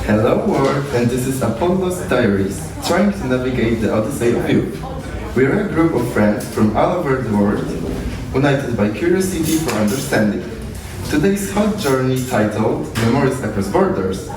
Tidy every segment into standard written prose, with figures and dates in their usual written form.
Hello world, and this is Apolloz Diaries, trying to navigate the Odyssey of youth. We are a group of friends from all over the world, united by curiosity for understanding. Today's hot journey titled Memories Across Borders.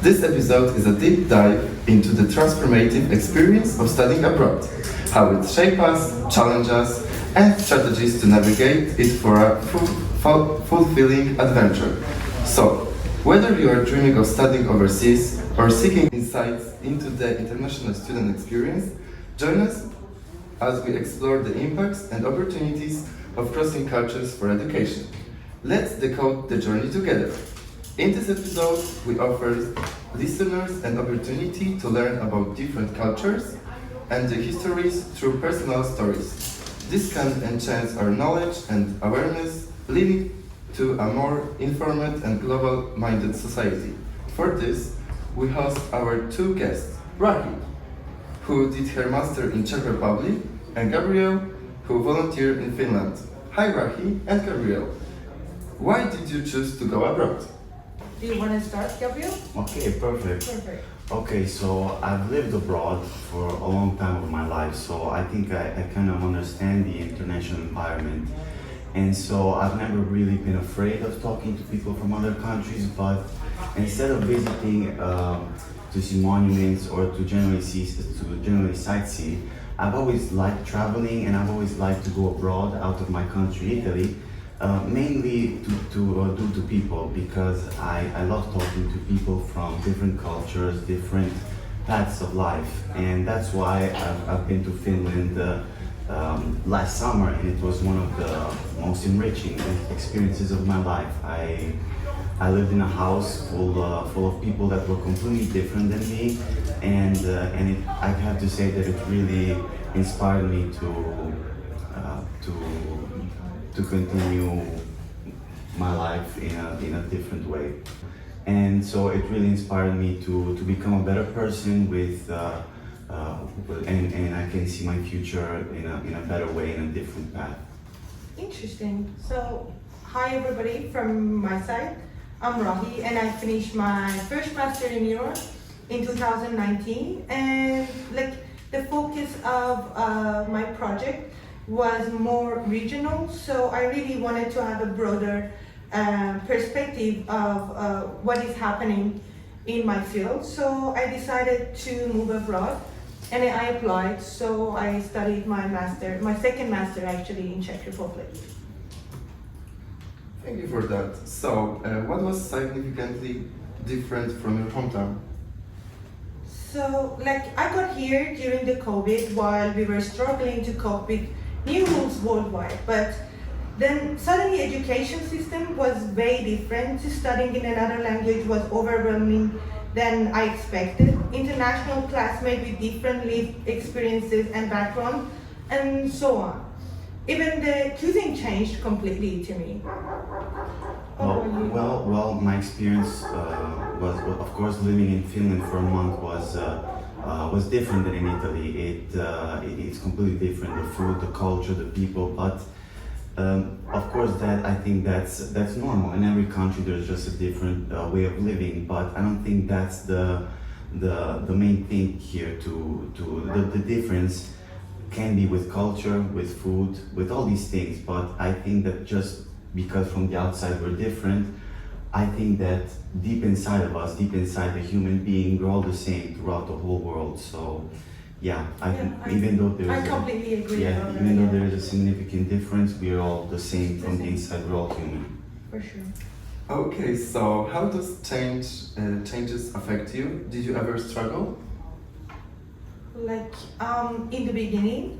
This episode is a deep dive into the transformative experience of studying abroad, how it shapes us, challenges us, and strategies to navigate it for a fulfilling adventure. So, whether you are dreaming of studying overseas or seeking insights into the international student experience, join us as we explore the impacts and opportunities of crossing cultures for education. Let's decode the journey together. In this episode, we offer listeners an opportunity to learn about different cultures and their histories through personal stories. This can enhance our knowledge and awareness, leading to a more informed and global-minded society. For this, we host our two guests, Rahi, who did her master in Czech Republic, and Gabriel, who volunteered in Finland. Hi Rahi and Gabriel. Why did you choose to go abroad? Do you want to start, Gabriel? Okay, perfect. Okay, so I've lived abroad for a long time of my life, so I think I kind of understand the international environment. And so I've never really been afraid of talking to people from other countries, but instead of visiting to see monuments or to generally sightsee, I've always liked traveling and I've always liked to go abroad out of my country, Italy, mainly to people, because I love talking to people from different cultures, different paths of life, and that's why I've been to Finland last summer, and it was one of the most enriching experiences of my life. I lived in a house full of people that were completely different than me, and I have to say that it really inspired me to continue my life in a different way. And so it really inspired me to become a better person and I can see my future in a better way, in a different path. Interesting. So, hi everybody from my side. I'm Rahi and I finished my first master in Europe in 2019, and the focus of my project was more regional, so I really wanted to have a broader perspective of what is happening in my field. So I decided to move abroad and I applied, so I studied my second master actually in Czech Republic. Thank you for that. So, what was significantly different from your hometown? So, I got here during the COVID while we were struggling to cope with new rules worldwide, but then suddenly education system was very different. Studying in another language was overwhelming than I expected. International classmates with different lived experiences and background, and so on. Even the cuisine changed completely to me. Well, my experience was, of course, living in Finland for a month was different than in Italy. It's completely different, the food, the culture, the people, but of course I think that's normal. In every country there's just a different way of living, but I don't think that's the main thing here. The difference can be with culture, with food, with all these things, but I think that just because from the outside we're different, I think that deep inside of us, deep inside the human being, we're all the same throughout the whole world. So even though there is a significant difference, we're all the same from the inside, we're all human. For sure. Okay, so how does changes affect you? Did you ever struggle? In the beginning,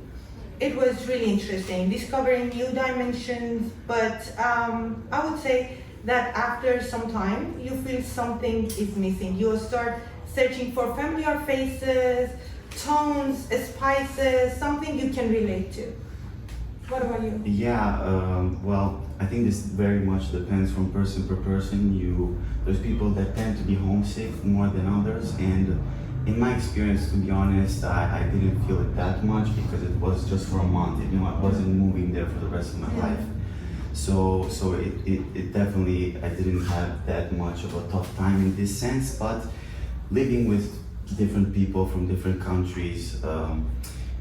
it was really interesting, discovering new dimensions, but I would say that after some time, you feel something is missing. You start searching for familiar faces, tones, spices, something you can relate to. What about you? Well, I think this very much depends from person per person. There's people that tend to be homesick more than others, and in my experience, to be honest, I didn't feel it that much because it was just for a month. I wasn't moving there for the rest of my life. So it definitely, I didn't have that much of a tough time in this sense, but living with different people from different countries,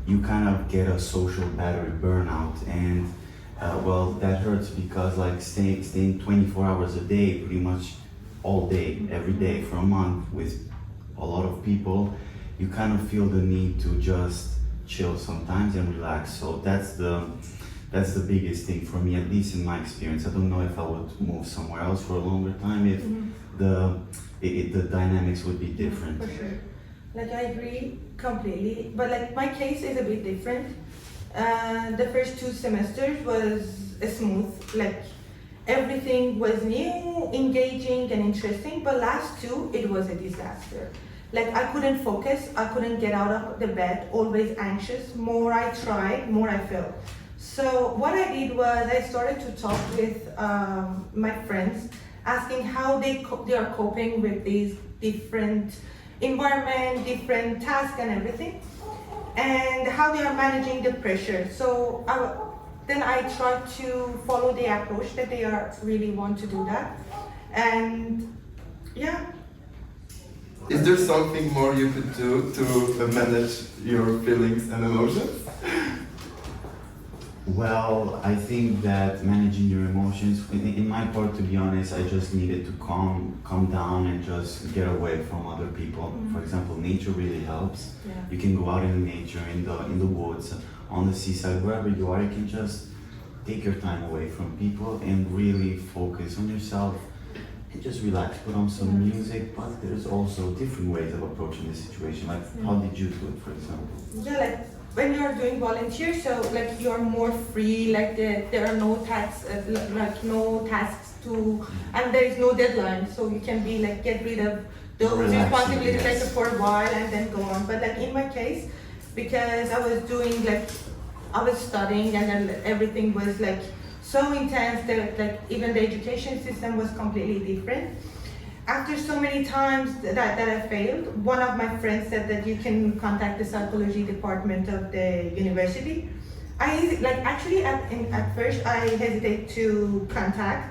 you kind of get a social battery burnout, and well, that hurts because like staying 24 hours a day, pretty much all day, every day for a month with a lot of people, you kind of feel the need to just chill sometimes and relax. So that's the biggest thing for me, at least in my experience. I don't know if I would move somewhere else for a longer time if the dynamics would be different. For sure. Like I agree completely, but like my case is a bit different. The first 2 semesters was smooth, like everything was new, engaging and interesting, but last 2, it was a disaster. Like I couldn't focus, I couldn't get out of the bed, always anxious. More I tried, more I failed. So what I did was I started to talk with my friends, asking how they are coping with these different environment, different tasks and everything, and how they are managing the pressure. So then I tried to follow the approach that they are really want to do that, and yeah. Is there something more you could do to manage your feelings and emotions? Well, I think that managing your emotions, in my part, to be honest, I just needed to calm down and just get away from other people. For example, nature really helps. Yeah. You can go out in nature, in the woods, on the seaside, wherever you are. You can just take your time away from people and really focus on yourself and just relax. Put on some music, but there's also different ways of approaching the situation. Like, how did you do it, for example? Yeah, like when you're doing volunteer, so like you're more free, like there are no tasks, to, and there is no deadline, so you can be like get rid of those Relaxing, responsibilities yes. like for a while and then go on. But like in my case, because I was doing like I was studying and then everything was like so intense that like even the education system was completely different. After so many times that I failed, one of my friends said that you can contact the psychology department of the university. At first I hesitate to contact,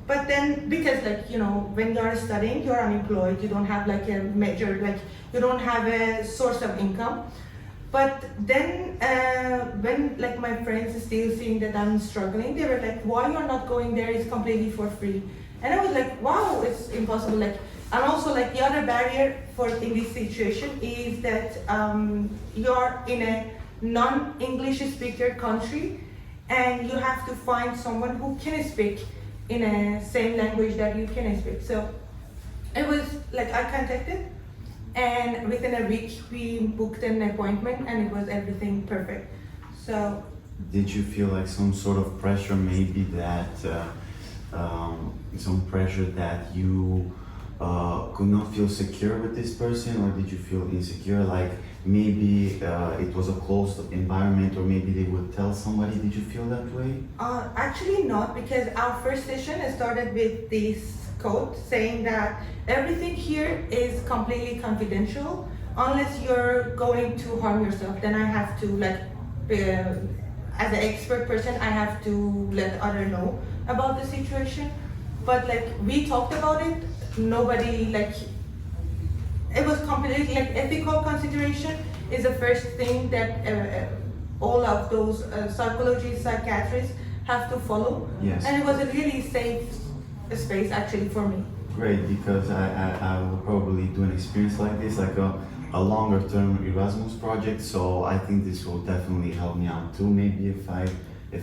but then because like when you're studying, you're unemployed, you don't have like a major you don't have a source of income. But then when like my friends still seeing that I'm struggling, they were like, why you're not going there? It's completely for free. And I was like, wow, it's impossible. Like, and also like the other barrier in this situation is that you're in a non-English speaker country, and you have to find someone who can speak in a same language that you can speak. So it was like I contacted, and within a week we booked an appointment, and it was everything perfect. So. Did you feel like some sort of pressure, maybe that? Some pressure that you could not feel secure with this person, or did you feel insecure, like maybe it was a closed environment, or maybe they would tell somebody? Did you feel that way? Actually not, because our first session started with this quote saying that everything here is completely confidential unless you're going to harm yourself. Then I have to as an expert person, I have to let others know about the situation. But like we talked about it, nobody it was completely ethical consideration is the first thing that all of those psychologists, psychiatrists have to follow. Yes. And it was a really safe space actually for me. Great, because I will probably do an experience like this, like a longer term Erasmus project. So I think this will definitely help me out too. Maybe if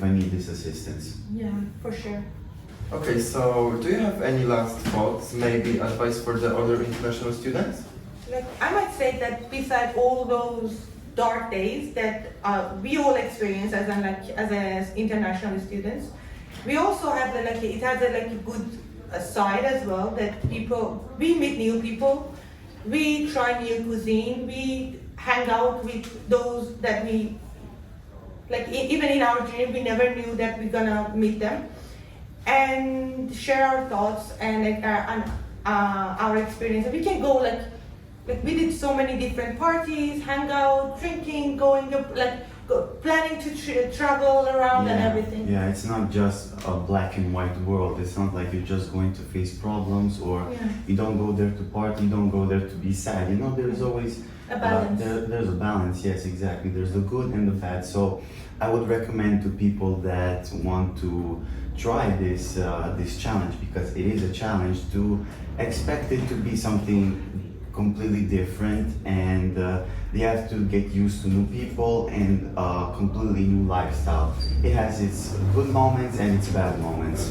I need this assistance. Yeah, for sure. Okay, so do you have any last thoughts, maybe advice for the other international students? Like I might say that beside all those dark days that we all experience as international students, we also have it has a good side as well, that we meet new people, we try new cuisine, we hang out with those that we even in our dream we never knew that we're gonna meet them, and share our thoughts and our experience. We can go planning to travel around and everything. Yeah, it's not just a black and white world. It's not like you're just going to face problems, or you don't go there to party, you don't go there to be sad. You know, there's always A balance. there's a balance. Yes, exactly. There's the good and the bad. So I would recommend to people that want to try this this challenge, because it is a challenge, to expect it to be something completely different, and they have to get used to new people and a completely new lifestyle. It has its good moments and its bad moments.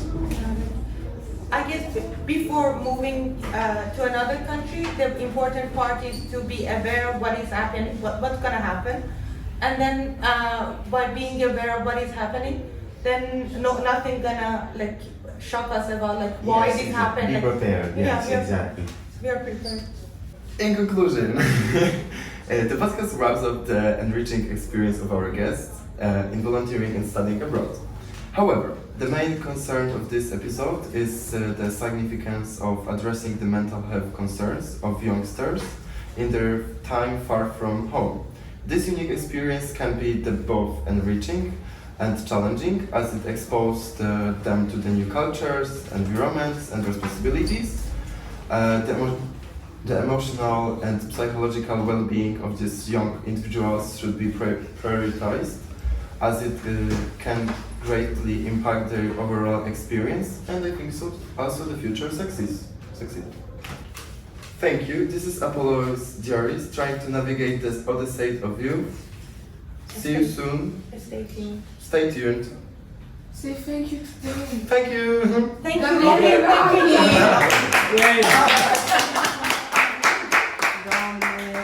I guess before moving to another country, the important part is to be aware of what is happening, what's gonna happen, and then by being aware of what is happening, then nothing gonna like shock us about like why Yes, this exactly. happened. Be like, prepared. Yes, we are- exactly. We are prepared. In conclusion, the podcast wraps up the enriching experience of our guests in volunteering and studying abroad. However, the main concern of this episode is the significance of addressing the mental health concerns of youngsters in their time far from home. This unique experience can be both enriching and challenging, as it exposed them to the new cultures, environments, and responsibilities. The emotional and psychological well-being of these young individuals should be prioritized, as it can greatly impact their overall experience, and I think so also the future succeed. Thank you. This is Apolloz Diaries, trying to navigate this odyssey of youth. See you soon. Stay tuned. Stay tuned. Say thank you to them. Thank you. Thank you.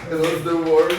It was the worst.